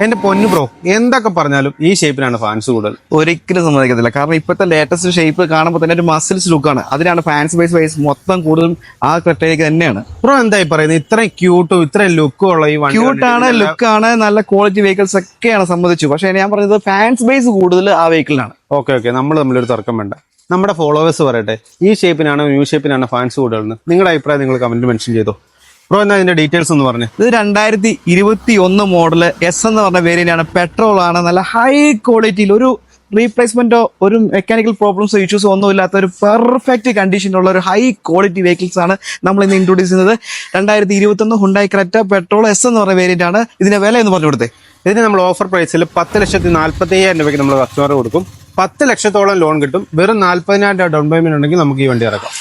എന്റെ പൊന്നു ബ്രോ, എന്തൊക്കെ പറഞ്ഞാലും ഈ ഷേപ്പിനാണ് ഫാൻസ് കൂടുതൽ. ഒരിക്കലും സമ്മതിക്കത്തില്ല. കാരണം ഇപ്പോഴത്തെ ലേറ്റസ്റ്റ് ഷേപ്പ് കാണുമ്പോൾ തന്നെ ഒരു മസിൽസ് ലുക്കാണ്. അതിനാണ് ഫാൻസ് വൈസ് മൊത്തം കൂടുതലും ആ ക്രെറ്റയിലേക്ക് തന്നെയാണ്. ബ്രോ എന്തായി പറയുന്നത്? ഇത്രയും ക്യൂട്ടും ഇത്രയും ലുക്കും ഉള്ള ഈ വണ്ടി ക്യൂട്ടാണ്, ലുക്കാണ്, നല്ല ക്വാളിറ്റി വെഹിക്കിൾസ് ഒക്കെയാണ് സമ്മതിച്ചു. പക്ഷെ ഞാൻ പറഞ്ഞത് ഫാൻസ് ബേസ് കൂടുതൽ ആ വെഹിക്കിളിനാണ്. ഓക്കെ നമ്മൾ തമ്മിലൊരു തർക്കം വേണ്ട. നമ്മുടെ ഫോളോവേഴ്സ് പറയട്ടെ, ഈ ഷേപ്പിനാണ് ന്യൂ ഷേപ്പിനാണ് ഫാൻസ് കൂടുതൽ. നിങ്ങളുടെ അഭിപ്രായം നിങ്ങൾ കമന്റ് മെൻഷൻ ചെയ്തോ. ബ്രോ എന്നാ ഇതിന്റെ ഡീറ്റെയിൽസ് ഒന്ന് പറഞ്ഞു. ഇത് 2021 മോഡല് എസ് എന്ന് പറഞ്ഞ വേരിയന്റ് ആണ്. പെട്രോൾ ആണ്. നല്ല ഹൈ ക്വാളിറ്റിയിൽ ഒരു റീപ്ലേസ്മെന്റോ ഒരു മെക്കാനിക്കൽ പ്രോബ്ലംസോ ഇഷ്യൂസോ ഒന്നും ഇല്ലാത്ത ഒരു പെർഫെക്റ്റ് കണ്ടീഷനുള്ള ഒരു ഹൈ ക്വാളിറ്റി വെഹിക്കിൾസ് ആണ് നമ്മൾ ഇന്ന് ഇൻട്രോഡ്യൂസ് ചെയ്യുന്നത്. 2021 ഹുണ്ടായി ക്രെറ്റ പെട്രോൾ എസ് എന്ന് പറഞ്ഞ വേരിയന്റ് ആണ്. ഇതിന്റെ വില എന്ന് പറഞ്ഞു കൊടുത്തേ. ഇതിന് നമ്മൾ ഓഫർ പ്രൈസിൽ 10,45,000 രൂപയ്ക്ക് നമ്മൾ കസ്റ്റമർ കൊടുക്കും. 10 ലക്ഷത്തോളം ലോൺ കിട്ടും. വെറും 40,000 രൂപ ഡൗൺ പേയ്മെന്റ് ഉണ്ടെങ്കിൽ നമുക്ക് ഈ വണ്ടി ഇറക്കാം.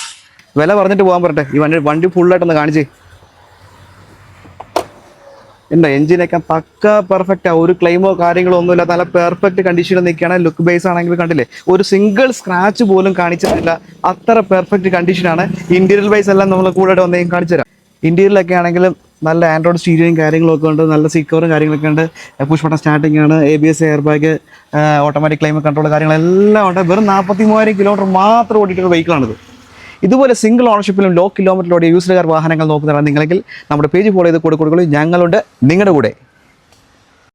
വില പറഞ്ഞിട്ട് പോകാൻ പറട്ടെ. ഈ വണ്ടി ഫുള്ളായിട്ടൊന്ന് കാണിച്ചേ. എന്താ എഞ്ചിനൊക്കെ പക്ക പെർഫെക്റ്റ്. ഒരു ക്ലെയിമോ കാര്യങ്ങളോ ഒന്നും ഇല്ലാത്ത നല്ല പെർഫെക്റ്റ് കണ്ടീഷനിൽ നിൽക്കുകയാണ്. ലുക്ക് ബേസ് ആണെങ്കിൽ കണ്ടില്ലേ, ഒരു സിംഗിൾ സ്ക്രാച്ച് പോലും കാണിച്ചിട്ടില്ല. അത്ര പെർഫെക്റ്റ് കണ്ടീഷനാണ്. ഇന്റീരിയൽ വൈസ് എല്ലാം നമ്മൾ കൂടെ വന്നേക്കും കാണിച്ചു തരാം. ഇന്റീരിയലൊക്കെ ആണെങ്കിലും നല്ല ആൻഡ്രോയിഡ് സ്റ്റീരിയോയും കാര്യങ്ങളൊക്കെ ഉണ്ട്. നല്ല സീറ്റ് കവറും കാര്യങ്ങളൊക്കെ ഉണ്ട്. പുഷ് ബട്ടൺ സ്റ്റാർട്ടിംഗ് ആണ്. ABS, air bag, automatic climate control കാര്യങ്ങളെല്ലാം ഉണ്ട്. വെറും 43,000 കിലോമീറ്റർ മാത്രം ഓടിയിട്ടുള്ള വെഹിക്കിളാണിത്. ഇതുപോലെ സിംഗിൾ ഓണർഷിപ്പിലും ലോ കിലോമീറ്ററിലൂടെ യൂസ്ഡ് കാർ വാഹനങ്ങൾ നോക്കുന്നതാണ് നിങ്ങളെങ്കിൽ നമ്മുടെ പേജ് ഫോളോ ചെയ്ത് കൊടുക്കുകയുള്ളൂ. ഞങ്ങളുണ്ട് നിങ്ങളുടെ കൂടെ.